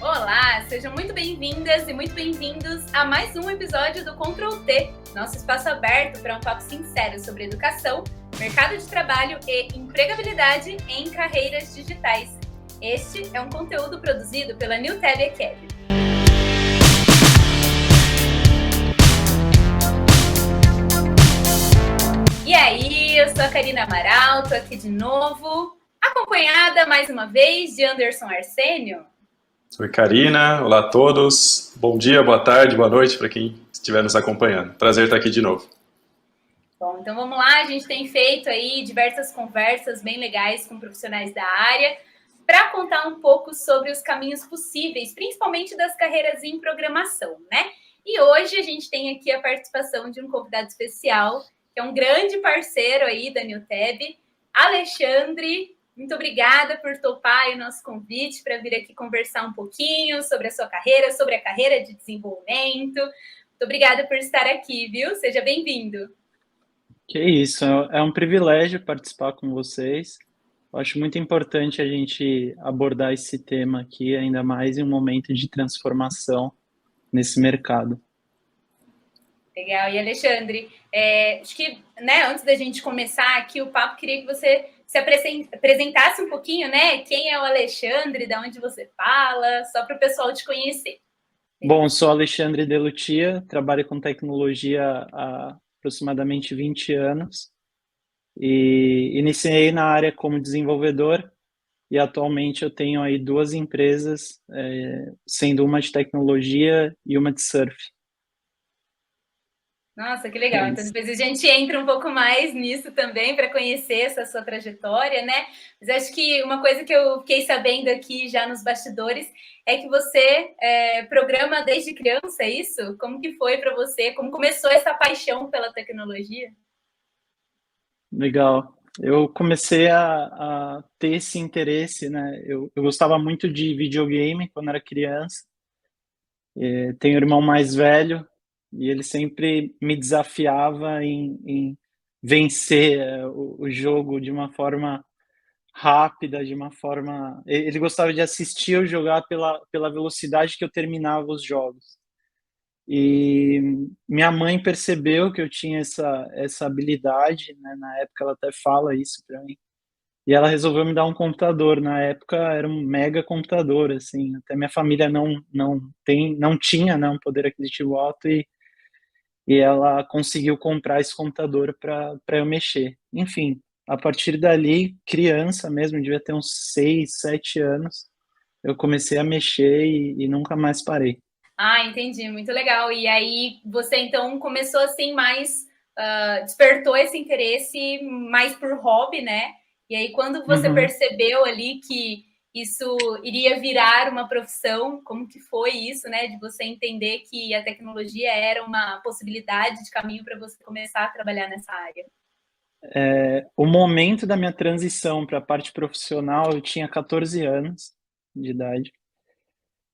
Olá, sejam muito bem-vindas e muito bem-vindos a mais um episódio do Ctrl T, nosso espaço aberto para um papo sincero sobre educação, mercado de trabalho e empregabilidade em carreiras digitais. Este é um conteúdo produzido pela NewTab Academy. E aí, eu sou a Karina Amaral, estou aqui de novo, acompanhada mais uma vez de Anderson Arsênio. Oi, Karina. Olá a todos. Bom dia, boa tarde, boa noite para quem estiver nos acompanhando. Prazer estar aqui de novo. Bom, então vamos lá. A gente tem feito aí diversas conversas bem legais com profissionais da área para contar um pouco sobre os caminhos possíveis, principalmente das carreiras em programação, né? E hoje a gente tem aqui a participação de um convidado especial, que é um grande parceiro aí da NewTab, Alexandre. Muito obrigada por topar o nosso convite para vir aqui conversar um pouquinho sobre a sua carreira, sobre a carreira de desenvolvimento. Muito obrigada por estar aqui, viu? Seja bem-vindo. Que isso, é um privilégio participar com vocês. Eu acho muito importante a gente abordar esse tema aqui, ainda mais em um momento de transformação nesse mercado. Legal. E Alexandre, acho que, né, antes da gente começar aqui o papo, queria que você se apresentasse um pouquinho, né? Quem é o Alexandre, de onde você fala, só para o pessoal te conhecer. Bom, sou Alexandre Delutia, trabalho com tecnologia há aproximadamente 20 anos e iniciei na área como desenvolvedor e atualmente eu tenho aí duas empresas, sendo uma de tecnologia e uma de surf. Nossa, que legal. Então, depois a gente entra um pouco mais nisso também para conhecer essa sua trajetória, né? Mas acho que uma coisa que eu fiquei sabendo aqui já nos bastidores é que você programa desde criança, é isso? Como que foi para você? Como começou essa paixão pela tecnologia? Legal. Eu comecei a ter esse interesse, né? Eu gostava muito de videogame quando era criança. Tenho um irmão mais velho e ele sempre me desafiava em vencer o jogo de uma forma rápida, de uma forma... Ele gostava de assistir eu jogar pela velocidade que eu terminava os jogos. E minha mãe percebeu que eu tinha essa habilidade, né? Na época ela até fala isso para mim. E ela resolveu me dar um computador. Na época era um mega computador, assim. Até minha família não tinha, né, um poder aquisitivo alto e ela conseguiu comprar esse computador para eu mexer. Enfim, a partir dali, criança mesmo, devia ter uns 6, 7 anos, eu comecei a mexer e nunca mais parei. Ah, entendi, muito legal. E aí você então começou assim mais, despertou esse interesse mais por hobby, né? E aí quando você percebeu ali que isso iria virar uma profissão, como que foi isso, né? De você entender que a tecnologia era uma possibilidade de caminho para você começar a trabalhar nessa área? O momento da minha transição para a parte profissional, eu tinha 14 anos de idade.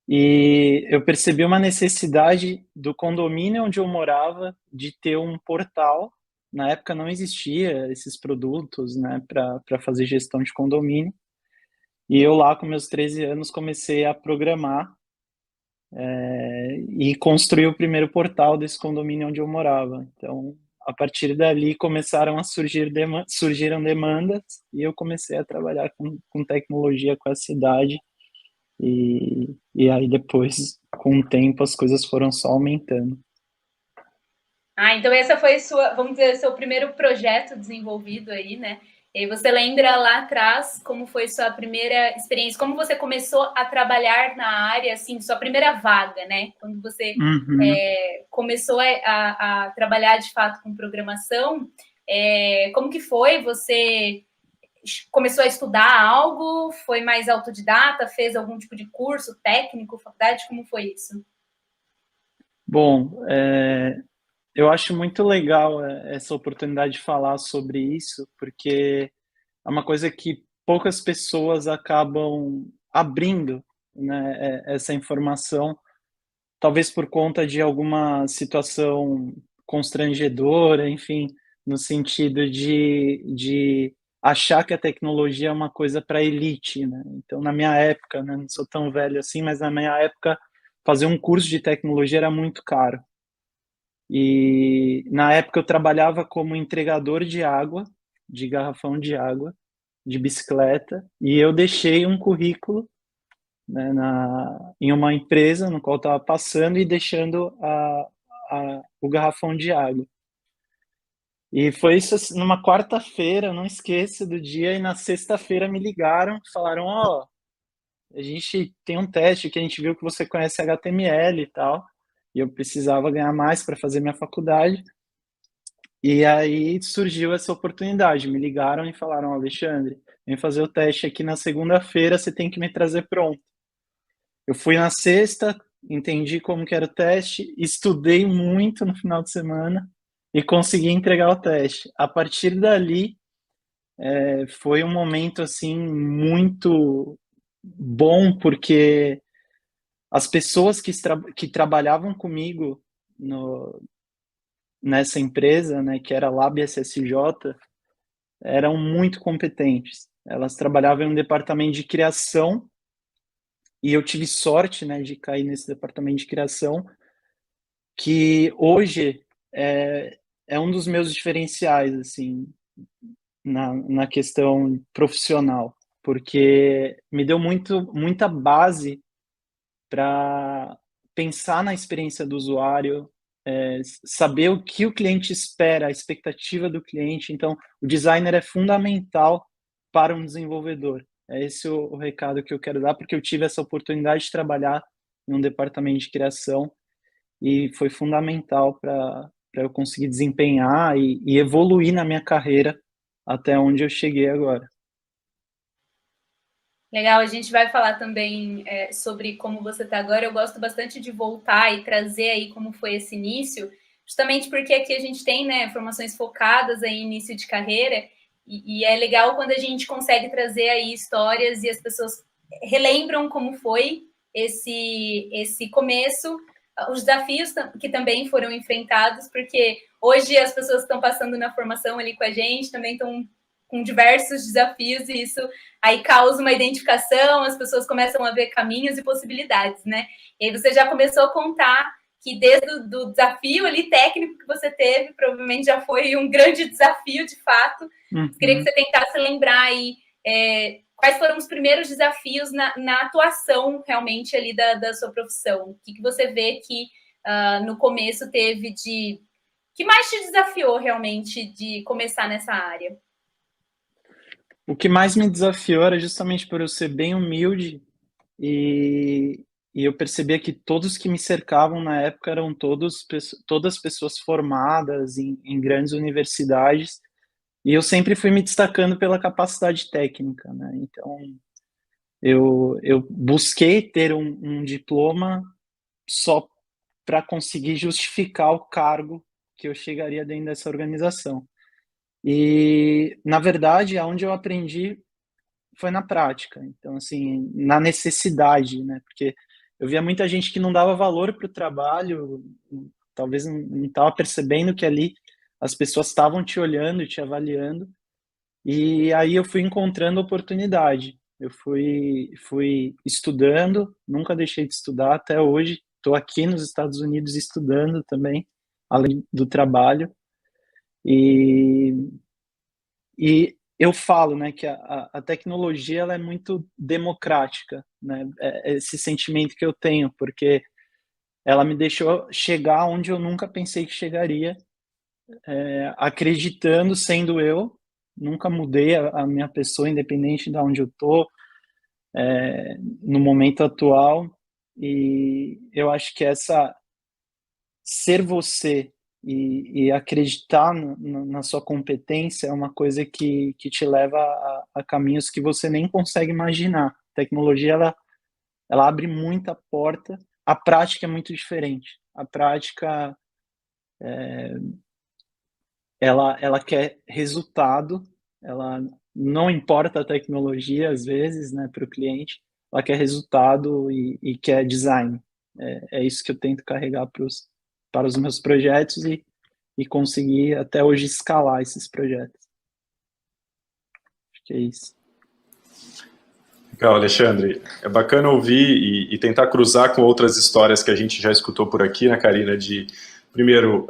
E eu percebi uma necessidade do condomínio onde eu morava de ter um portal. Na época não existia esses produtos, né, para fazer gestão de condomínio. E eu lá com meus 13 anos comecei a programar e construir o primeiro portal desse condomínio onde eu morava. Então, a partir dali começaram a surgiram demandas e eu comecei a trabalhar com tecnologia com a cidade. E aí depois, com o tempo, as coisas foram só aumentando. Ah, então essa foi sua, vamos dizer, seu primeiro projeto desenvolvido aí, né? E você lembra lá atrás como foi sua primeira experiência, como você começou a trabalhar na área, assim, sua primeira vaga, né? Quando você começou a trabalhar de fato com programação, como que foi? Você começou a estudar algo? Foi mais autodidata? Fez algum tipo de curso técnico, faculdade? Como foi isso? Bom, eu acho muito legal essa oportunidade de falar sobre isso, porque é uma coisa que poucas pessoas acabam abrindo, né, essa informação, talvez por conta de alguma situação constrangedora, enfim, no sentido de achar que a tecnologia é uma coisa para elite, né? Então, na minha época, né, não sou tão velho assim, mas na minha época, fazer um curso de tecnologia era muito caro. E na época eu trabalhava como entregador de água, de garrafão de água, de bicicleta, e eu deixei um currículo, né, em uma empresa no qual estava passando e deixando o garrafão de água. E foi isso assim, numa quarta-feira, eu não esqueço do dia, e na sexta-feira me ligaram, falaram, ó, a gente tem um teste que a gente viu que você conhece HTML e tal, e eu precisava ganhar mais para fazer minha faculdade. E aí surgiu essa oportunidade, me ligaram e falaram, Alexandre, vem fazer o teste aqui na segunda-feira, você tem que me trazer pronto. Eu fui na sexta, entendi como que era o teste, estudei muito no final de semana e consegui entregar o teste. A partir dali, foi um momento assim muito bom, porque as pessoas que trabalhavam comigo nessa empresa, né, que era a Lab SSJ, eram muito competentes. Elas trabalhavam em um departamento de criação e eu tive sorte, né, de cair nesse departamento de criação, que hoje é um dos meus diferenciais, assim, na questão profissional, porque me deu muita base para pensar na experiência do usuário, saber o que o cliente espera, a expectativa do cliente. Então, o designer é fundamental para um desenvolvedor. É esse o recado que eu quero dar, porque eu tive essa oportunidade de trabalhar em um departamento de criação e foi fundamental para eu conseguir desempenhar e evoluir na minha carreira até onde eu cheguei agora. Legal, a gente vai falar também sobre como você está agora. Eu gosto bastante de voltar e trazer aí como foi esse início, justamente porque aqui a gente tem, né, formações focadas aí em início de carreira, e é legal quando a gente consegue trazer aí histórias e as pessoas relembram como foi esse começo, os desafios que também foram enfrentados, porque hoje as pessoas que estão passando na formação ali com a gente também estão com diversos desafios, e isso aí causa uma identificação, as pessoas começam a ver caminhos e possibilidades, né? E aí você já começou a contar que desde o desafio ali técnico que você teve, provavelmente já foi um grande desafio, de fato. Queria que você tentasse lembrar aí quais foram os primeiros desafios na atuação realmente ali da sua profissão. O que você vê que no começo teve que mais te desafiou realmente de começar nessa área? O que mais me desafiou era justamente por eu ser bem humilde e eu percebia que todos que me cercavam na época eram todas pessoas formadas em grandes universidades, e eu sempre fui me destacando pela capacidade técnica, né? Então, eu busquei ter um diploma só para conseguir justificar o cargo que eu chegaria dentro dessa organização. E, na verdade, aonde eu aprendi foi na prática. Então, assim, na necessidade, né? Porque eu via muita gente que não dava valor para o trabalho, talvez não estava percebendo que ali as pessoas estavam te olhando e te avaliando. E aí eu fui encontrando oportunidade. Eu fui estudando, nunca deixei de estudar até hoje. Estou aqui nos Estados Unidos estudando também, além do trabalho. E e eu falo, né, que a tecnologia ela é muito democrática, né? Esse sentimento que eu tenho, porque ela me deixou chegar onde eu nunca pensei que chegaria, acreditando, sendo eu, nunca mudei a minha pessoa, independente de onde eu tô, no momento atual. E eu acho que essa ser você e acreditar na sua competência é uma coisa que te leva a caminhos que você nem consegue imaginar. A tecnologia, ela abre muita porta, a prática é muito diferente. A prática, ela quer resultado, ela não importa a tecnologia, às vezes, né, para o cliente, ela quer resultado e quer design. É isso que eu tento carregar para os meus projetos e conseguir até hoje escalar esses projetos. que é isso. Legal, Alexandre. É bacana ouvir e tentar cruzar com outras histórias que a gente já escutou por aqui, né, Karina, de, primeiro,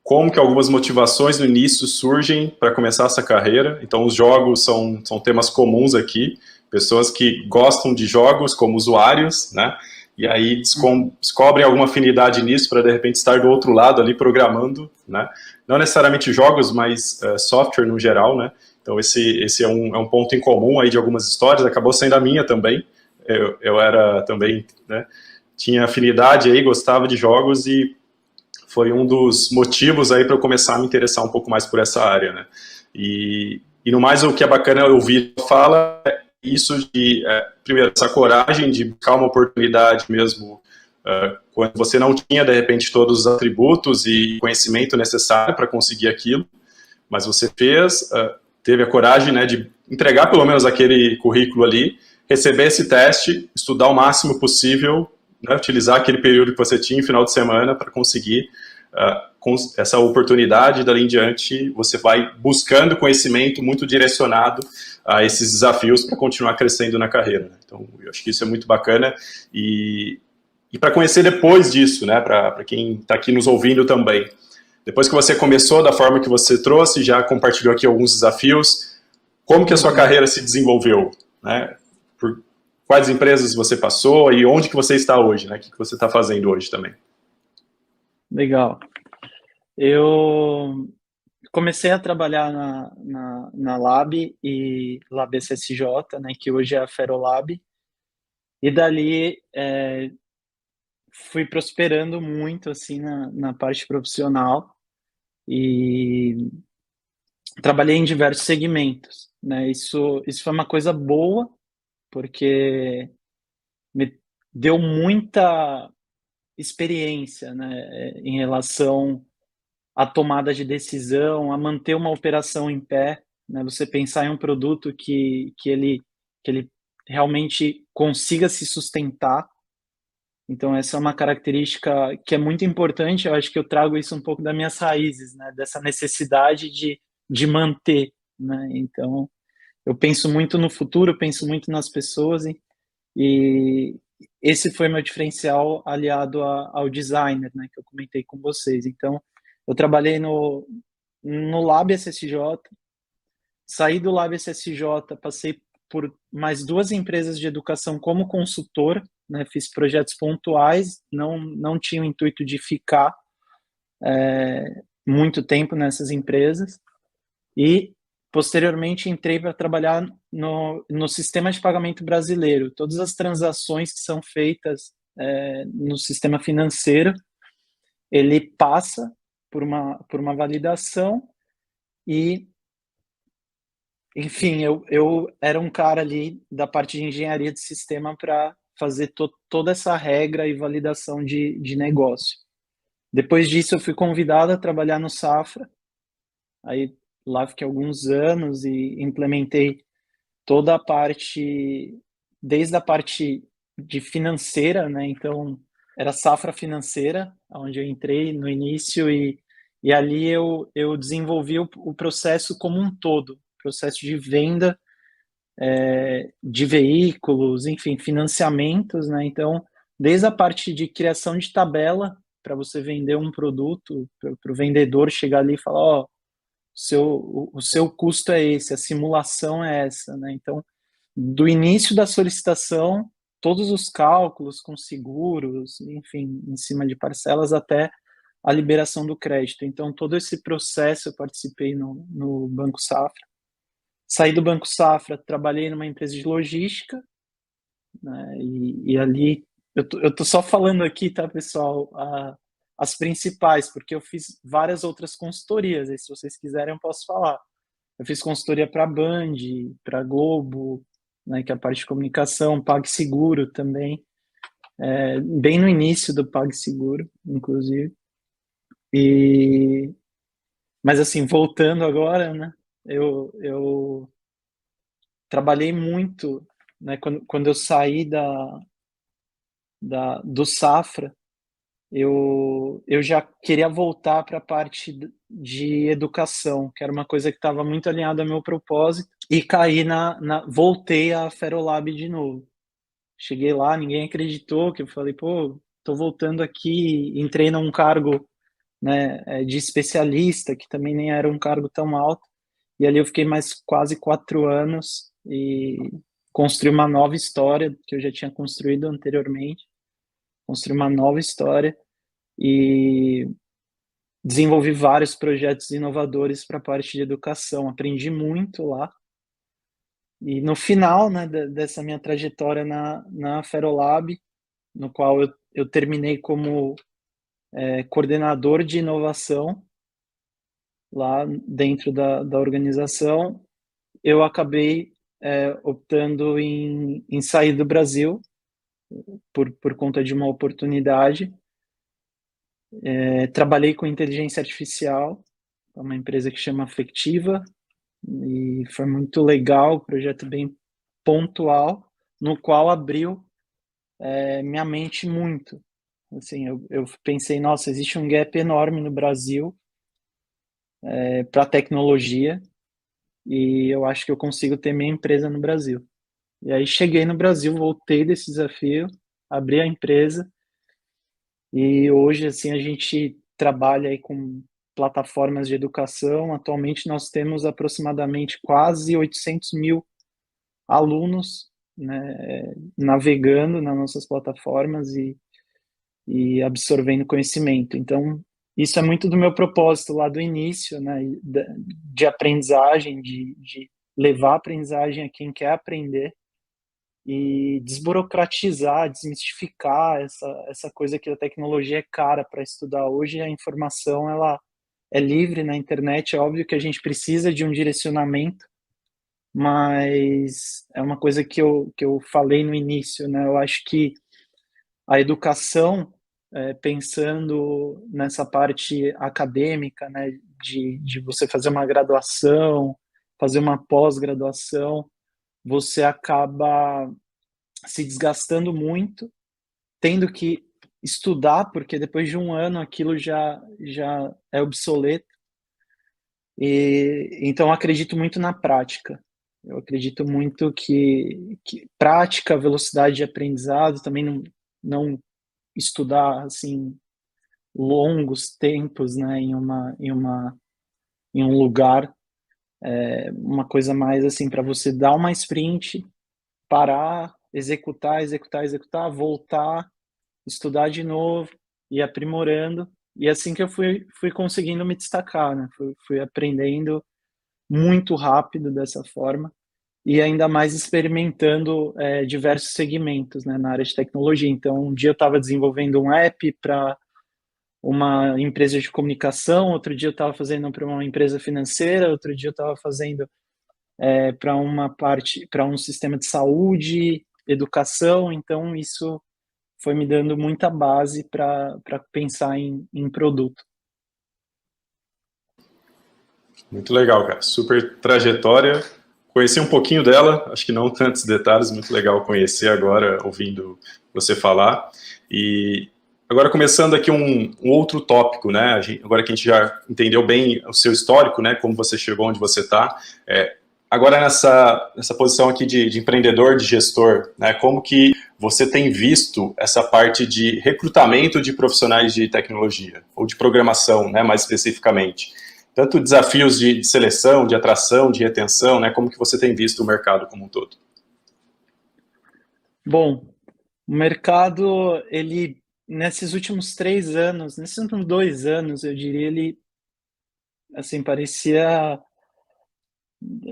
como que algumas motivações no início surgem para começar essa carreira. Então, os jogos são temas comuns aqui, pessoas que gostam de jogos como usuários, né, e aí descobrem alguma afinidade nisso para, de repente, estar do outro lado ali programando, né, não necessariamente jogos, mas software no geral, né. Então, esse é um ponto em comum aí de algumas histórias, acabou sendo a minha também. Eu era também, né, tinha afinidade aí, gostava de jogos e foi um dos motivos aí para eu começar a me interessar um pouco mais por essa área, né. E no mais, o que é bacana ouvir fala é isso de, primeiro, essa coragem de buscar uma oportunidade mesmo, quando você não tinha, de repente, todos os atributos e conhecimento necessário para conseguir aquilo, mas você fez, teve a coragem, né, de entregar pelo menos aquele currículo ali, receber esse teste, estudar o máximo possível, né, utilizar aquele período que você tinha, final de semana, para conseguir essa oportunidade. Dali em diante, você vai buscando conhecimento muito direcionado a esses desafios para continuar crescendo na carreira, né? Então, eu acho que isso é muito bacana. E para conhecer depois disso, né, para quem está aqui nos ouvindo também, depois que você começou da forma que você trouxe, já compartilhou aqui alguns desafios, como que a sua carreira se desenvolveu, né? Por quais empresas você passou e onde que você está hoje, né? O que você está fazendo hoje também? Legal. Eu comecei a trabalhar na Lab e Lab SSJ, né, que hoje é a Ferolab, e dali fui prosperando muito assim na parte profissional e trabalhei em diversos segmentos, né? Isso foi uma coisa boa, porque me deu muita experiência, né, em relação à tomada de decisão, a manter uma operação em pé, né? Você pensar em um produto que ele realmente consiga se sustentar. Então essa é uma característica que é muito importante. Eu acho que eu trago isso um pouco das minhas raízes, né, dessa necessidade de manter, né. Então eu penso muito no futuro, penso muito nas pessoas e esse foi meu diferencial aliado ao designer, né, que eu comentei com vocês. Então eu trabalhei no Lab SSJ, saí do Lab SSJ, passei por mais 2 empresas de educação como consultor, né, fiz projetos pontuais, não tinha o intuito de ficar muito tempo nessas empresas, e posteriormente entrei para trabalhar no sistema de pagamento brasileiro. Todas as transações que são feitas no sistema financeiro, ele passa por uma validação e, enfim, eu era um cara ali da parte de engenharia de sistema para fazer toda essa regra e validação de negócio. Depois disso, eu fui convidado a trabalhar no Safra, aí lá fiquei alguns anos e implementei toda a parte, desde a parte de financeira, né? Então, era Safra financeira, onde eu entrei no início, e ali eu desenvolvi o processo como um todo, processo de venda de veículos, enfim, financiamentos, né? Então, desde a parte de criação de tabela para você vender um produto, para o vendedor chegar ali e falar, ó, o seu custo é esse, a simulação é essa, né? Então, do início da solicitação, todos os cálculos com seguros, enfim, em cima de parcelas, até a liberação do crédito. Então, todo esse processo eu participei no Banco Safra. Saí do Banco Safra, trabalhei numa empresa de logística, né, e ali, eu tô só falando aqui, tá, pessoal, as principais, porque eu fiz várias outras consultorias, aí se vocês quiserem eu posso falar. Eu fiz consultoria para a Band, para a Globo, né, que é a parte de comunicação, PagSeguro também, bem no início do PagSeguro, inclusive. Mas assim, voltando agora, né, eu trabalhei muito, né, quando eu saí do Safra, eu já queria voltar para a parte de educação, que era uma coisa que estava muito alinhada ao meu propósito, e caí voltei à Ferolab de novo. Cheguei lá, ninguém acreditou, que eu falei, pô, tô voltando aqui, entrei num cargo, né, de especialista, que também nem era um cargo tão alto, e ali eu fiquei mais quase 4 anos e construí uma nova história que eu já tinha construído anteriormente, construí uma nova história e desenvolvi vários projetos inovadores para a parte de educação, aprendi muito lá. E no final, né, dessa minha trajetória na Ferolab, no qual eu terminei como coordenador de inovação lá dentro da organização, eu acabei optando em sair do Brasil por conta de uma oportunidade. Trabalhei com inteligência artificial, uma empresa que chama Afectiva, e foi muito legal, projeto bem pontual, no qual abriu minha mente muito. Assim, eu pensei, nossa, existe um gap enorme no Brasil para tecnologia e eu acho que eu consigo ter minha empresa no Brasil. E aí cheguei no Brasil, voltei desse desafio, abri a empresa e hoje assim a gente trabalha aí com plataformas de educação. Atualmente nós temos aproximadamente quase 800 mil alunos, né, navegando nas nossas plataformas e absorvendo conhecimento. Então, isso é muito do meu propósito lá do início, né, de aprendizagem, de levar a aprendizagem a quem quer aprender e desburocratizar, desmistificar essa coisa que a tecnologia é cara para estudar. Hoje a informação ela é livre na internet, é óbvio que a gente precisa de um direcionamento, mas é uma coisa que eu falei no início, né? Eu acho que a educação, pensando nessa parte acadêmica, né, de você fazer uma graduação, fazer uma pós-graduação, você acaba se desgastando muito, tendo que estudar, porque depois de um ano aquilo já é obsoleto. E então eu acredito muito na prática. Eu acredito muito que prática, velocidade de aprendizado, também não estudar assim longos tempos, né, em um lugar, uma coisa mais assim para você dar uma sprint, parar, executar, executar, executar, voltar, estudar de novo e aprimorando. E assim que eu fui conseguindo me destacar, né? Fui aprendendo muito rápido dessa forma e ainda mais experimentando diversos segmentos, né, na área de tecnologia. Então, um dia eu estava desenvolvendo um app para uma empresa de comunicação, outro dia eu estava fazendo para uma empresa financeira, outro dia eu estava fazendo para um sistema de saúde, educação. Então, isso foi me dando muita base para pensar em produto. Muito legal, cara. Super trajetória. Conheci um pouquinho dela, acho que não tantos detalhes, muito legal conhecer agora, ouvindo você falar. E agora começando aqui um outro tópico, né? Agora que a gente já entendeu bem o seu histórico, né? Como você chegou onde você está. Agora nessa posição aqui de empreendedor, de gestor, né? Como que você tem visto essa parte de recrutamento de profissionais de tecnologia, ou de programação, né? Mais especificamente. Tanto desafios de seleção, de atração, de retenção, né? Como que você tem visto o mercado como um todo? Bom, o mercado, ele, nesses últimos 3 anos, nesses últimos 2 anos, eu diria, ele, assim, parecia,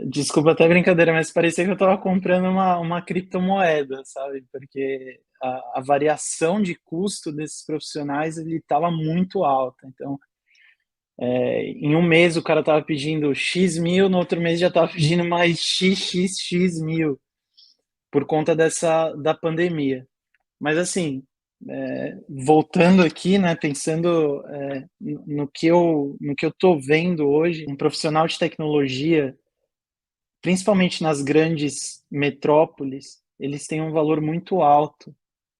desculpa até a brincadeira, mas parecia que eu estava comprando uma criptomoeda, sabe? Porque a variação de custo desses profissionais, ele estava muito alta. Então, em um mês o cara estava pedindo X mil, no outro mês já estava pedindo mais XXX mil, por conta da pandemia. Mas assim, voltando aqui, né, pensando no que eu estou vendo hoje, um profissional de tecnologia, principalmente nas grandes metrópoles, eles têm um valor muito alto,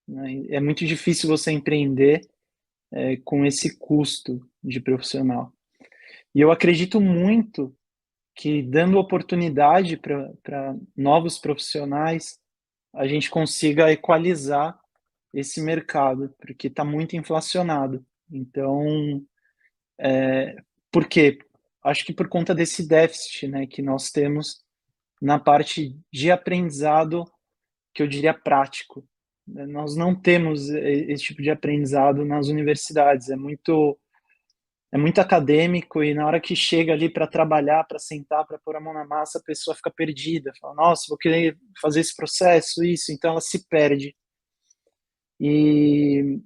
né? É muito difícil você empreender com esse custo de profissional. E eu acredito muito que, dando oportunidade para novos profissionais, a gente consiga equalizar esse mercado, porque está muito inflacionado. Então, por quê? Acho que por conta desse déficit, né, que nós temos na parte de aprendizado, que eu diria prático. Nós não temos esse tipo de aprendizado nas universidades, é muito acadêmico, e na hora que chega ali para trabalhar, para sentar, para pôr a mão na massa, a pessoa fica perdida, fala, nossa, vou querer fazer esse processo, isso, então ela se perde. E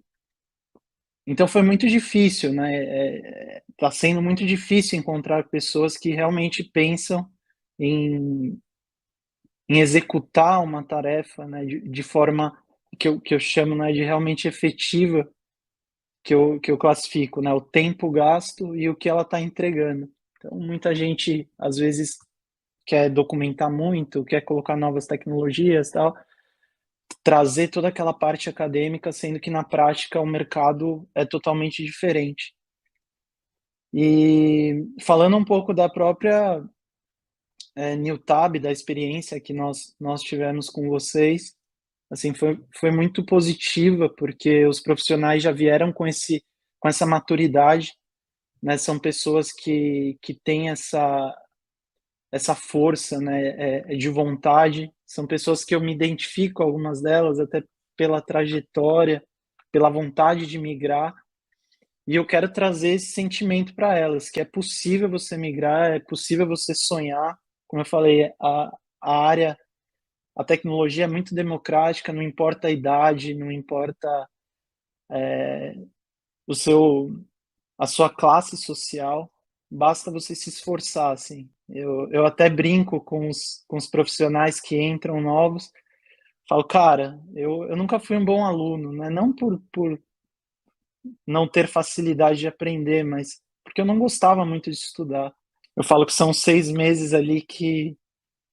então foi muito difícil, né? Tá sendo muito difícil encontrar pessoas que realmente pensam em, em executar uma tarefa, né, de forma que eu chamo, né, de realmente efetiva, que eu classifico, né, o tempo gasto e o que ela está entregando. Então, muita gente, às vezes, quer documentar muito, quer colocar novas tecnologias, tal, trazer toda aquela parte acadêmica, sendo que na prática o mercado é totalmente diferente. E falando um pouco da própria Newtab, da experiência que nós tivemos com vocês, assim, foi muito positiva, porque os profissionais já vieram com essa maturidade, né? São pessoas que têm essa força, né, de vontade. São pessoas que eu me identifico, algumas delas, até pela trajetória, pela vontade de migrar. E eu quero trazer esse sentimento para elas, que é possível você migrar, é possível você sonhar. Como eu falei, a área, a tecnologia é muito democrática, não importa a idade, não importa o seu, a sua classe social, basta você se esforçar, assim. Eu até brinco com os profissionais que entram novos, falo, cara, eu nunca fui um bom aluno, né? Não por não ter facilidade de aprender, mas porque eu não gostava muito de estudar. Eu falo que são 6 meses ali que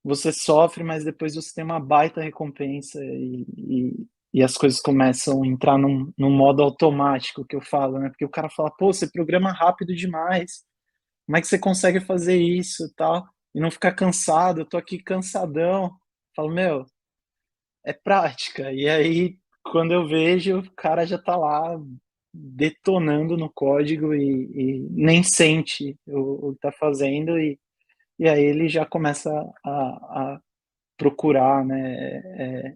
você sofre, mas depois você tem uma baita recompensa e as coisas começam a entrar num modo automático, que eu falo, né? Porque o cara fala, pô, você programa rápido demais, como é que você consegue fazer isso e tal? E não ficar cansado, eu tô aqui cansadão. Eu falo, meu, é prática. E aí, quando eu vejo, o cara já tá lá detonando no código e nem sente o que tá fazendo, e aí ele já começa a procurar, né,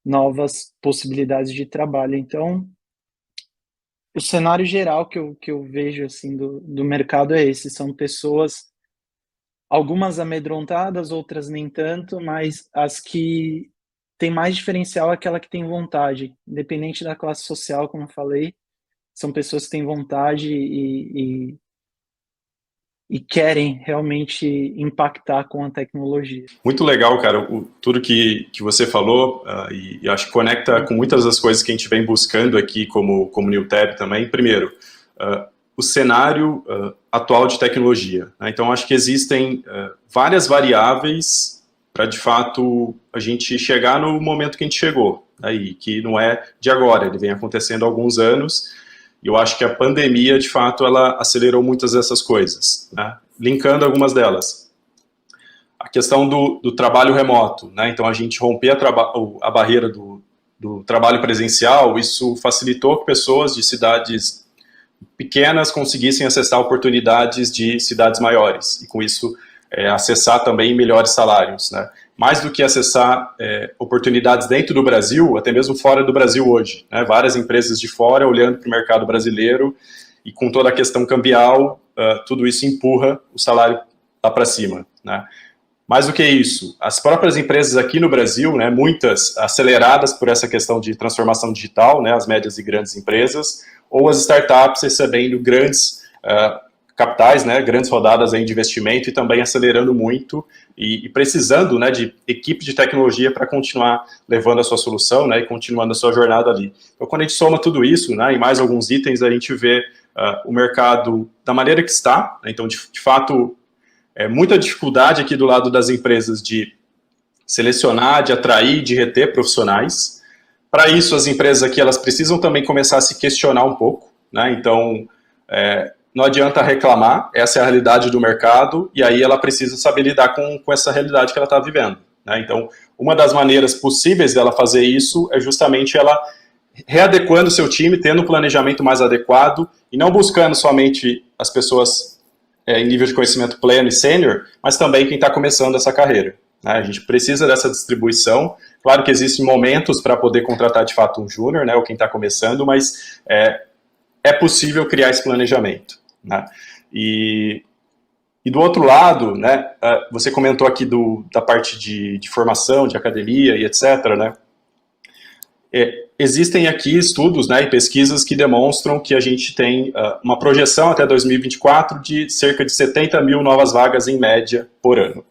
novas possibilidades de trabalho. Então, o cenário geral que eu vejo assim do mercado é esse, são pessoas, algumas amedrontadas, outras nem tanto, mas as que têm mais diferencial é aquela que tem vontade, independente da classe social, como eu falei, são pessoas que têm vontade e querem realmente impactar com a tecnologia. Muito legal, cara, tudo que você falou, e acho que conecta com muitas das coisas que a gente vem buscando aqui como Newtab também. Primeiro, o cenário atual de tecnologia, né? Então, acho que existem várias variáveis para, de fato, a gente chegar no momento que a gente chegou, aí, que não é de agora, ele vem acontecendo há alguns anos, e eu acho que a pandemia, de fato, ela acelerou muitas dessas coisas, né? Linkando algumas delas. A questão do trabalho remoto, né? Então, a gente romper a barreira do trabalho presencial, isso facilitou que pessoas de cidades pequenas conseguissem acessar oportunidades de cidades maiores, e com isso acessar também melhores salários, né? Mais do que acessar oportunidades dentro do Brasil, até mesmo fora do Brasil hoje, né? Várias empresas de fora olhando para o mercado brasileiro, e com toda a questão cambial, tudo isso empurra o salário lá para cima, né? Mais do que isso, as próprias empresas aqui no Brasil, né, muitas aceleradas por essa questão de transformação digital, né, as médias e grandes empresas, ou as startups recebendo grandes capitais, né, grandes rodadas aí de investimento, e também acelerando muito e precisando, né, de equipe de tecnologia para continuar levando a sua solução, né, e continuando a sua jornada ali. Então, quando a gente soma tudo isso, né, e mais alguns itens, a gente vê o mercado da maneira que está, né, então, de fato, muita dificuldade aqui do lado das empresas de selecionar, de atrair, de reter profissionais. Para isso, as empresas aqui, elas precisam também começar a se questionar um pouco, né? Então, não adianta reclamar, essa é a realidade do mercado, e aí ela precisa saber lidar com essa realidade que ela está vivendo, né? Então, uma das maneiras possíveis dela fazer isso é justamente ela readequando o seu time, tendo um planejamento mais adequado, e não buscando somente as pessoas em nível de conhecimento pleno e sênior, mas também quem está começando essa carreira, né? A gente precisa dessa distribuição. Claro que existem momentos para poder contratar de fato um júnior, né, ou quem está começando, mas é possível criar esse planejamento, né? E do outro lado, né, você comentou aqui da parte de formação, de academia e etc., né? Existem aqui estudos, né, e pesquisas que demonstram que a gente tem uma projeção até 2024 de cerca de 70 mil novas vagas em média por ano.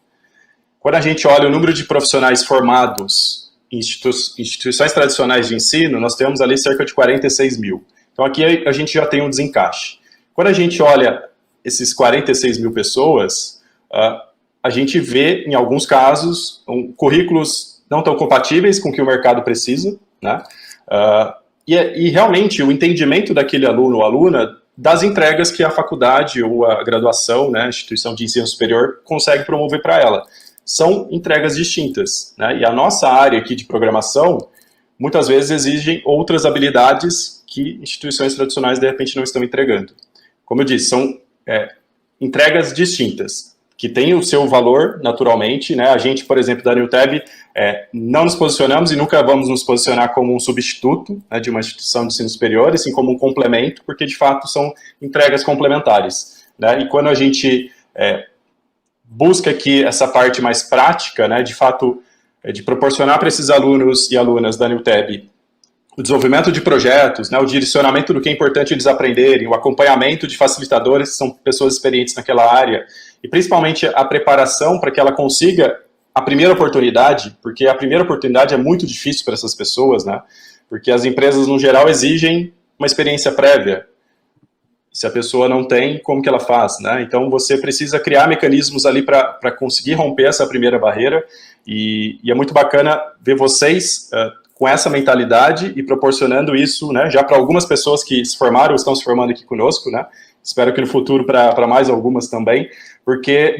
Quando a gente olha o número de profissionais formados em instituições tradicionais de ensino, nós temos ali cerca de 46 mil. Então aqui a gente já tem um desencaixe. Quando a gente olha esses 46 mil pessoas, a gente vê, em alguns casos, currículos não tão compatíveis com o que o mercado precisa, né? E realmente o entendimento daquele aluno ou aluna das entregas que a faculdade ou a graduação, né, a instituição de ensino superior consegue promover para ela. São entregas distintas, né? E a nossa área aqui de programação muitas vezes exigem outras habilidades que instituições tradicionais de repente não estão entregando. Como eu disse, são entregas distintas, que têm o seu valor naturalmente, né? A gente, por exemplo, da NewTab, não nos posicionamos e nunca vamos nos posicionar como um substituto, né, de uma instituição de ensino superior, assim como um complemento, porque de fato são entregas complementares, né? E quando a gente busca aqui essa parte mais prática, né, de fato, de proporcionar para esses alunos e alunas da NewTab o desenvolvimento de projetos, né, o direcionamento do que é importante eles aprenderem, o acompanhamento de facilitadores, que são pessoas experientes naquela área, e principalmente a preparação para que ela consiga a primeira oportunidade, porque a primeira oportunidade é muito difícil para essas pessoas, né, porque as empresas, no geral, exigem uma experiência prévia. Se a pessoa não tem, como que ela faz, né? Então, você precisa criar mecanismos ali para conseguir romper essa primeira barreira, e é muito bacana ver vocês com essa mentalidade e proporcionando isso, né, já para algumas pessoas que se formaram ou estão se formando aqui conosco, né? Espero que no futuro para mais algumas também, porque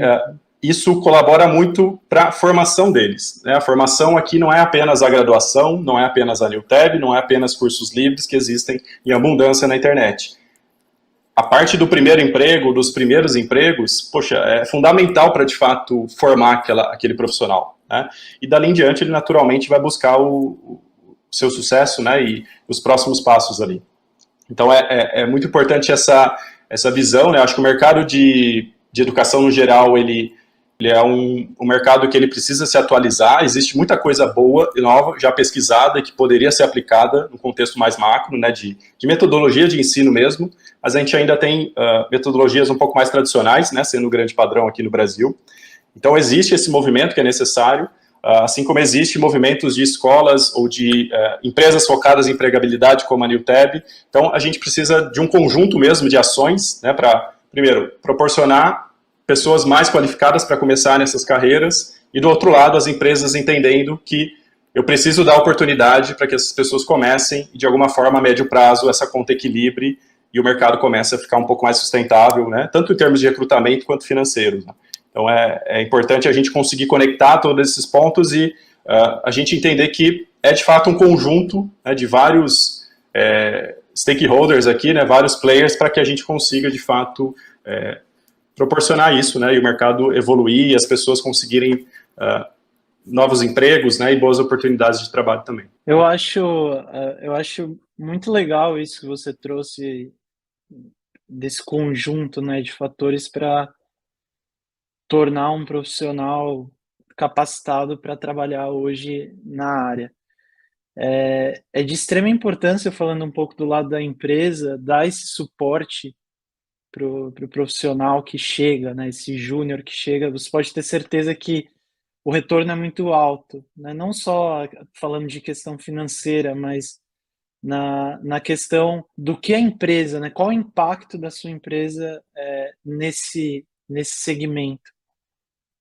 isso colabora muito para a formação deles, né? A formação aqui não é apenas a graduação, não é apenas a NewTab, não é apenas cursos livres que existem em abundância na internet. A parte do primeiro emprego, dos primeiros empregos, poxa, é fundamental para, de fato, formar aquele profissional, né? E dali em diante ele naturalmente vai buscar o seu sucesso, né, e os próximos passos ali. Então é muito importante essa visão, né? Acho que o mercado de educação no geral, ele é um mercado que ele precisa se atualizar. Existe muita coisa boa e nova, já pesquisada, que poderia ser aplicada no contexto mais macro, né, de metodologia de ensino mesmo, mas a gente ainda tem metodologias um pouco mais tradicionais, né, sendo o grande padrão aqui no Brasil. Então existe esse movimento que é necessário, assim como existem movimentos de escolas ou de empresas focadas em empregabilidade, como a NewTab. Então, a gente precisa de um conjunto mesmo de ações, né, para, primeiro, proporcionar pessoas mais qualificadas para começar nessas carreiras, e do outro lado, as empresas entendendo que eu preciso dar oportunidade para que essas pessoas comecem, e de alguma forma, a médio prazo, essa conta equilibre e o mercado comece a ficar um pouco mais sustentável, né, tanto em termos de recrutamento quanto financeiro, né? Então, é importante a gente conseguir conectar todos esses pontos e a gente entender que é, de fato, um conjunto, né, de vários stakeholders aqui, né, vários players, para que a gente consiga, de fato, proporcionar isso, né, e o mercado evoluir e as pessoas conseguirem novos empregos, né, e boas oportunidades de trabalho também. Eu acho muito legal isso que você trouxe, desse conjunto, né, de fatores para tornar um profissional capacitado para trabalhar hoje na área. É de extrema importância, falando um pouco do lado da empresa, dar esse suporte para o profissional que chega, né, esse júnior que chega. Você pode ter certeza que o retorno é muito alto, né? Não só falando de questão financeira, mas na questão do que a empresa, né, qual o impacto da sua empresa nesse segmento.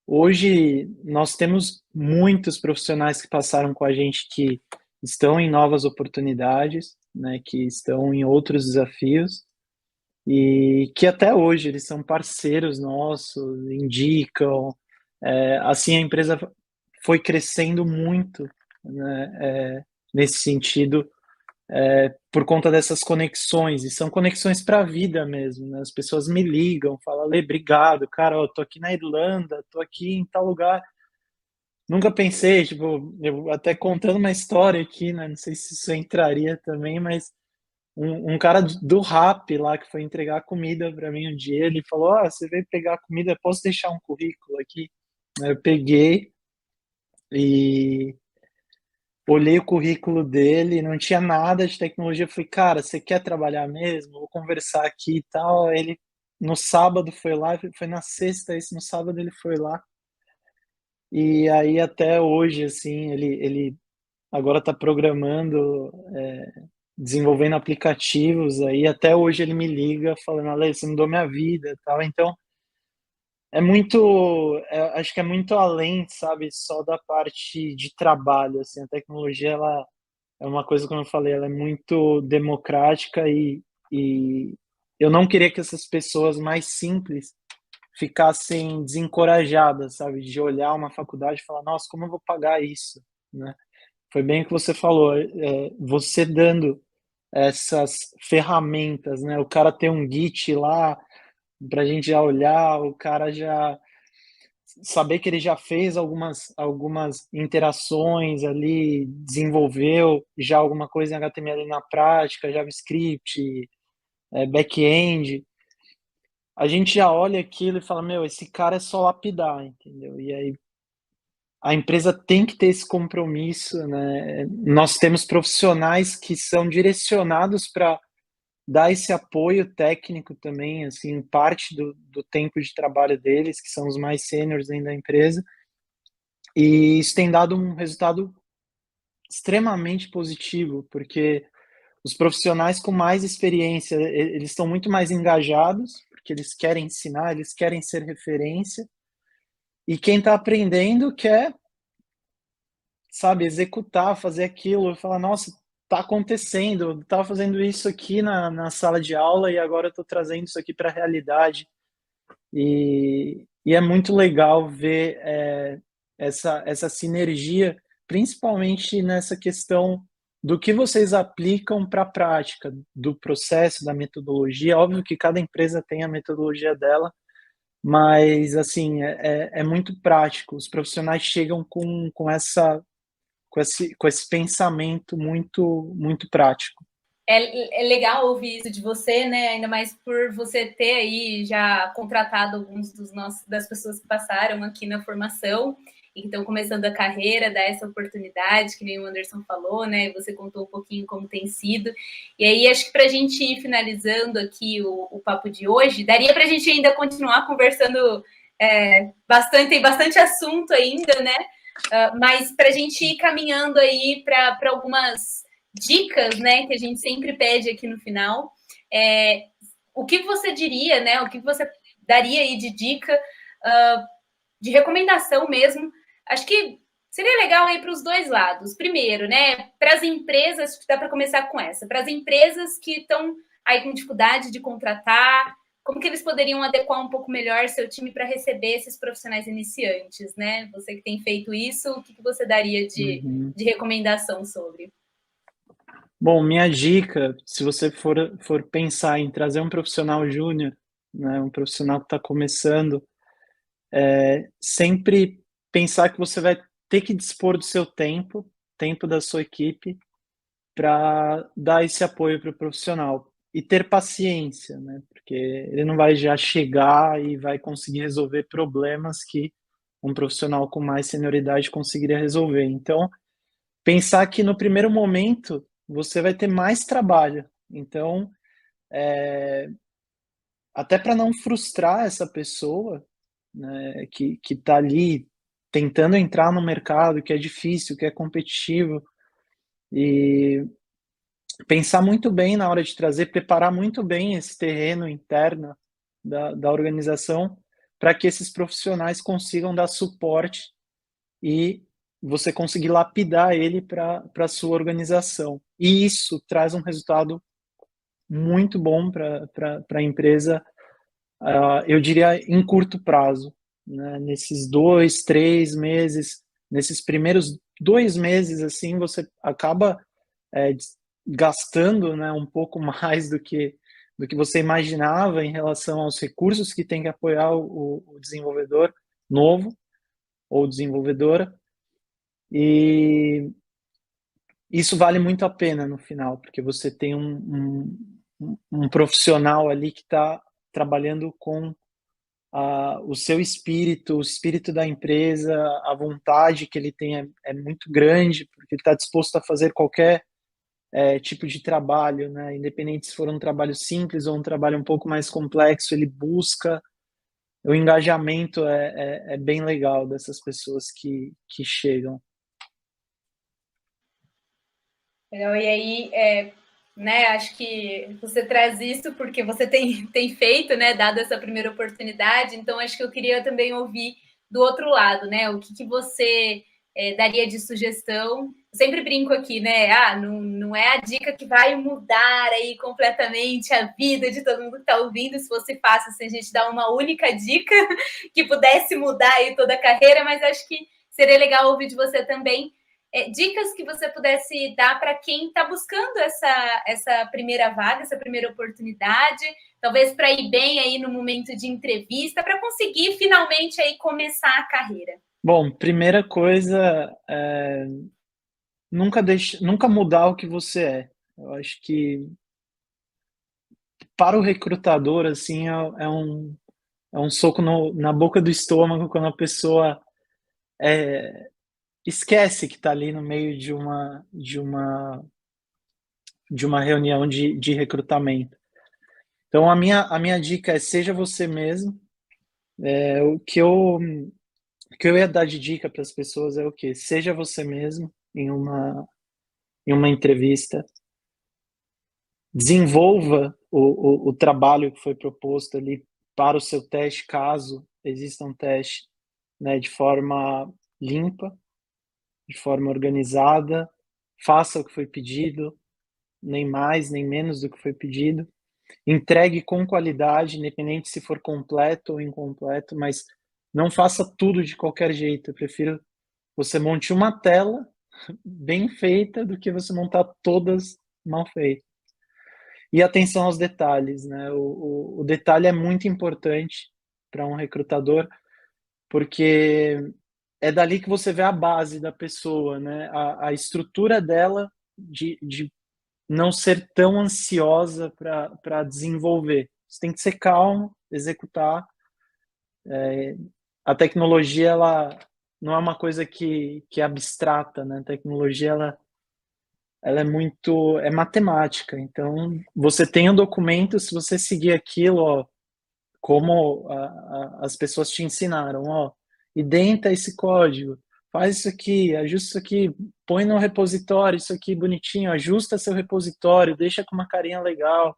Hoje, nós temos muitos profissionais que passaram com a gente que estão em novas oportunidades, né, que estão em outros desafios e que até hoje eles são parceiros nossos, indicam. Assim, a empresa foi crescendo muito, né, nesse sentido, por conta dessas conexões, e são conexões para a vida mesmo, né? As pessoas me ligam, falam, Lê, obrigado, cara, eu tô aqui na Irlanda, tô aqui em tal lugar. Nunca pensei, tipo, eu até contando uma história aqui, né? Não sei se isso entraria também, mas um cara do rap lá que foi entregar comida para mim um dia, ele falou: "Ah, você veio pegar comida, posso deixar um currículo aqui?" Aí eu peguei e olhei o currículo dele, não tinha nada de tecnologia. Eu falei, cara, você quer trabalhar mesmo? Vou conversar aqui e tal. Aí ele no sábado foi lá, foi na sexta, esse no sábado ele foi lá. E aí até hoje, assim, ele agora está programando, desenvolvendo aplicativos aí, até hoje ele me liga falando, Ale, você mudou minha vida e tal. Então, acho que é muito além, sabe, só da parte de trabalho, assim, a tecnologia, ela é uma coisa, como eu falei, ela é muito democrática e eu não queria que essas pessoas mais simples ficassem desencorajadas, sabe, de olhar uma faculdade e falar, nossa, como eu vou pagar isso, né? Foi bem o que você falou, você dando essas ferramentas, né? O cara tem um Git lá para a gente já olhar, o cara já saber que ele já fez algumas interações ali, desenvolveu já alguma coisa em HTML na prática, JavaScript, back-end. A gente já olha aquilo e fala, meu, esse cara é só lapidar, entendeu? E aí a empresa tem que ter esse compromisso, né? Nós temos profissionais que são direcionados para dar esse apoio técnico também, assim, parte do tempo de trabalho deles, que são os mais sêniores dentro da empresa, e isso tem dado um resultado extremamente positivo, porque os profissionais com mais experiência, eles estão muito mais engajados, porque eles querem ensinar, eles querem ser referência, e quem está aprendendo quer, sabe, executar, fazer aquilo, falar, nossa, está acontecendo, eu estava fazendo isso aqui na sala de aula e agora eu estou trazendo isso aqui para a realidade. E é muito legal ver essa sinergia, principalmente nessa questão do que vocês aplicam para a prática, do processo, da metodologia. Óbvio que cada empresa tem a metodologia dela, mas assim é muito prático. Os profissionais chegam com esse pensamento muito prático. É legal ouvir isso de você, né? Ainda mais por você ter aí já contratado alguns das pessoas que passaram aqui na formação e que estão começando a carreira, dar essa oportunidade, que nem o Anderson falou, né? Você contou um pouquinho como tem sido. E aí, acho que para a gente ir finalizando aqui o papo de hoje, daria para a gente ainda continuar conversando bastante, tem bastante assunto ainda, né? Mas para a gente ir caminhando aí para algumas dicas, né, que a gente sempre pede aqui no final. O que você diria, né? O que você daria aí de dica, de recomendação mesmo? Acho que seria legal aí para os dois lados. Primeiro, né, para as empresas, dá para começar com essa, para as empresas que estão aí com dificuldade de contratar, como que eles poderiam adequar um pouco melhor seu time para receber esses profissionais iniciantes, né? Você que tem feito isso, o que você daria de recomendação sobre? Bom, minha dica, se você for pensar em trazer um profissional júnior, né, um profissional que está começando, sempre pensar que você vai ter que dispor do seu tempo da sua equipe, para dar esse apoio para o profissional. E ter paciência, né, porque ele não vai já chegar e vai conseguir resolver problemas que um profissional com mais senioridade conseguiria resolver. Então, pensar que no primeiro momento você vai ter mais trabalho. Então, até para não frustrar essa pessoa, né, que está ali tentando entrar no mercado, que é difícil, que é competitivo, e pensar muito bem na hora de trazer, preparar muito bem esse terreno interno da organização para que esses profissionais consigam dar suporte e você conseguir lapidar ele para a sua organização. E isso traz um resultado muito bom para a empresa, eu diria, em curto prazo, né? Nesses 2, 3 meses, nesses primeiros 2 meses, assim, você acaba gastando, né, um pouco mais do que você imaginava em relação aos recursos que tem que apoiar o desenvolvedor novo ou desenvolvedora, e isso vale muito a pena no final, porque você tem um profissional ali que está trabalhando com o seu espírito, o espírito da empresa, a vontade que ele tem é muito grande, porque ele está disposto a fazer qualquer tipo de trabalho, né? Independente se for um trabalho simples ou um trabalho um pouco mais complexo, ele busca. O engajamento é bem legal dessas pessoas que chegam. Legal. E aí, né, acho que você traz isso porque você tem feito, né, dado essa primeira oportunidade, então acho que eu queria também ouvir do outro lado, né, o que você daria de sugestão. Eu sempre brinco aqui, né, não é a dica que vai mudar aí completamente a vida de todo mundo que está ouvindo, se fosse fácil se a gente dar uma única dica que pudesse mudar aí toda a carreira, mas acho que seria legal ouvir de você também dicas que você pudesse dar para quem está buscando essa primeira vaga, essa primeira oportunidade, talvez para ir bem aí no momento de entrevista, para conseguir finalmente aí começar a carreira. Bom, primeira coisa, nunca mudar o que você é. Eu acho que para o recrutador, assim, é um soco na boca do estômago quando a pessoa esquece que está ali no meio de uma reunião de recrutamento. Então, a minha dica é: seja você mesmo. O que eu ia dar de dica para as pessoas é o quê? Seja você mesmo em uma entrevista. Desenvolva o trabalho que foi proposto ali para o seu teste, caso exista um teste, né, de forma limpa, de forma organizada. Faça o que foi pedido, nem mais nem menos do que foi pedido. Entregue com qualidade, independente se for completo ou incompleto, mas não faça tudo de qualquer jeito. Eu prefiro você monte uma tela bem feita do que você montar todas mal feitas. E atenção aos detalhes, né? O detalhe é muito importante para um recrutador, porque é dali que você vê a base da pessoa, né? A estrutura dela de não ser tão ansiosa para desenvolver. Você tem que ser calmo, executar. A tecnologia, ela não é uma coisa que é abstrata, né? A tecnologia, ela é matemática. Então, você tem um documento, se você seguir aquilo, ó, como as pessoas te ensinaram, ó, identa esse código, faz isso aqui, ajusta isso aqui, põe no repositório isso aqui bonitinho, ajusta seu repositório, deixa com uma carinha legal.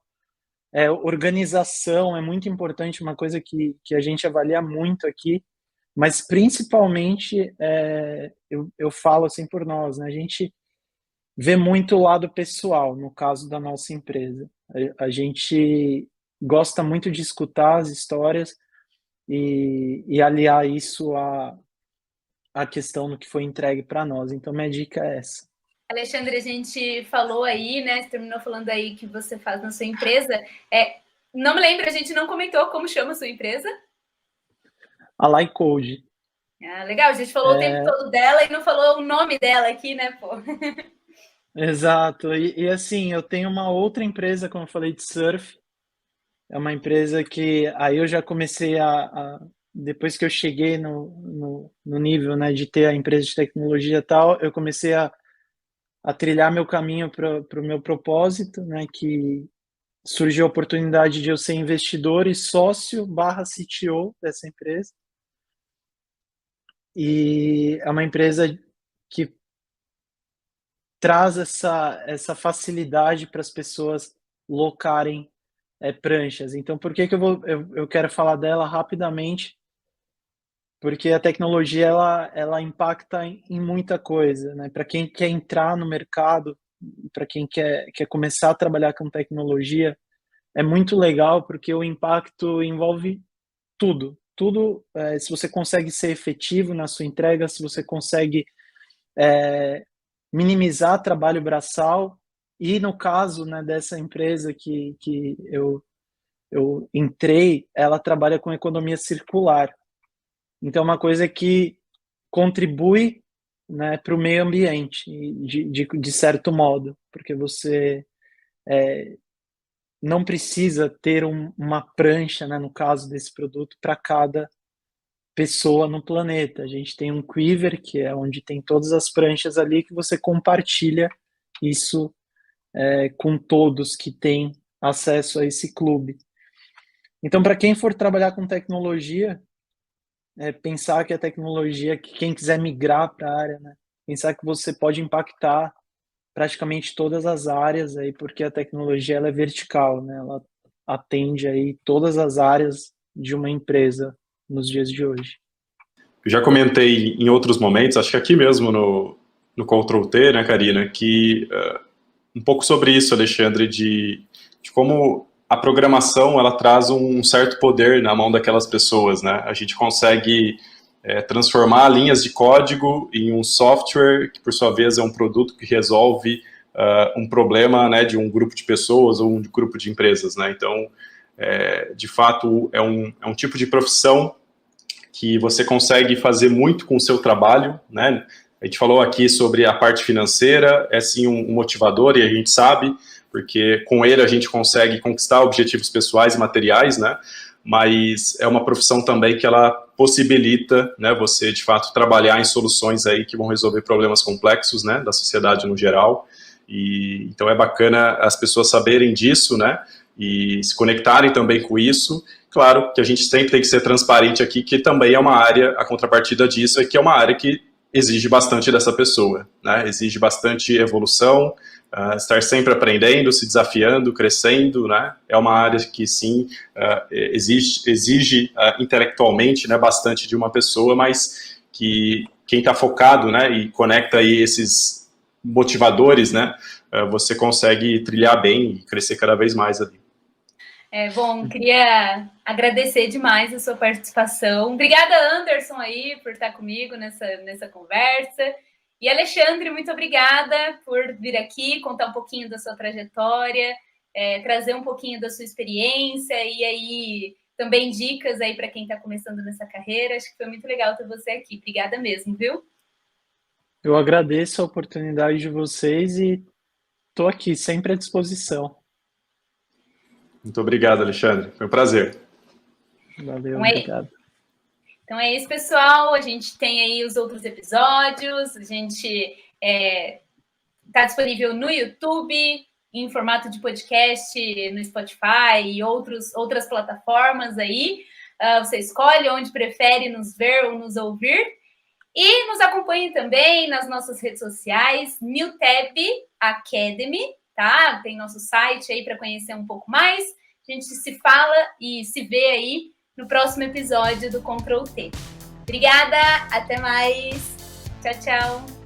Organização é muito importante, uma coisa que a gente avalia muito aqui, mas principalmente, eu falo assim por nós, né? A gente vê muito o lado pessoal, no caso da nossa empresa. A gente gosta muito de escutar as histórias e aliar isso à questão do que foi entregue para nós. Então, minha dica é essa. Alexandre, a gente falou aí, né? Você terminou falando aí que você faz na sua empresa. Não me lembro, a gente não comentou como chama a sua empresa. A LaiCode. Legal, a gente falou o tempo todo dela e não falou o nome dela aqui, né, pô? Exato. E assim, eu tenho uma outra empresa, como eu falei, de surf. É uma empresa que aí eu já comecei depois que eu cheguei no nível, né, de ter a empresa de tecnologia e tal, eu comecei a trilhar meu caminho para o meu propósito, né, que surgiu a oportunidade de eu ser investidor e sócio / CTO dessa empresa. E é uma empresa que traz essa facilidade para as pessoas locarem pranchas. Então, por que eu quero falar dela rapidamente? porque a tecnologia ela impacta em muita coisa, né? Para quem quer entrar no mercado, para quem quer começar a trabalhar com tecnologia, é muito legal porque o impacto envolve tudo. Se você consegue ser efetivo na sua entrega, se você consegue minimizar trabalho braçal, e no caso, né, dessa empresa que eu entrei, ela trabalha com economia circular. Então, é uma coisa que contribui, né, para o meio ambiente, de certo modo, porque você não precisa ter uma prancha, né, no caso desse produto, para cada pessoa no planeta. A gente tem um Quiver, que é onde tem todas as pranchas ali, que você compartilha isso com todos que têm acesso a esse clube. Então, para quem for trabalhar com tecnologia, pensar que a tecnologia, que quem quiser migrar para a área, né, pensar que você pode impactar praticamente todas as áreas aí, porque a tecnologia ela é vertical, né? Ela atende aí todas as áreas de uma empresa nos dias de hoje. Eu já comentei em outros momentos, acho que aqui mesmo no Ctrl T, né, Karina, que um pouco sobre isso, Alexandre, de como a programação ela traz um certo poder na mão daquelas pessoas, né? A gente consegue transformar linhas de código em um software que, por sua vez, é um produto que resolve um problema, né, de um grupo de pessoas ou um grupo de empresas, né? Então, de fato, é um tipo de profissão que você consegue fazer muito com o seu trabalho, né? A gente falou aqui sobre a parte financeira, é sim um motivador, e a gente sabe, porque com ele a gente consegue conquistar objetivos pessoais e materiais, né? Mas é uma profissão também que ela possibilita, né, você de fato trabalhar em soluções aí que vão resolver problemas complexos, né, da sociedade no geral. E então é bacana as pessoas saberem disso, né, e se conectarem também com isso. Claro que a gente sempre tem que ser transparente aqui, que também é uma área, a contrapartida disso é que é uma área que exige bastante dessa pessoa, né? Exige bastante evolução, estar sempre aprendendo, se desafiando, crescendo, né? É uma área que sim exige intelectualmente, né, bastante de uma pessoa, mas que quem está focado, né, e conecta aí esses motivadores, né, você consegue trilhar bem e crescer cada vez mais ali. Bom, queria agradecer demais a sua participação. Obrigada, Anderson, aí, por estar comigo nessa conversa. E, Alexandre, muito obrigada por vir aqui, contar um pouquinho da sua trajetória, trazer um pouquinho da sua experiência e aí também dicas aí para quem está começando nessa carreira. Acho que foi muito legal ter você aqui. Obrigada mesmo, viu? Eu agradeço a oportunidade de vocês e estou aqui, sempre à disposição. Muito obrigado, Alexandre. Foi um prazer. Valeu, obrigado. Então é isso, pessoal. A gente tem aí os outros episódios. A gente está disponível no YouTube, em formato de podcast, no Spotify e outras plataformas aí. Você escolhe onde prefere nos ver ou nos ouvir. E nos acompanhe também nas nossas redes sociais, Newtab Academy, tá? Tem nosso site aí para conhecer um pouco mais. A gente se fala e se vê aí no próximo episódio do Ctrl T. Obrigada, até mais. Tchau, tchau.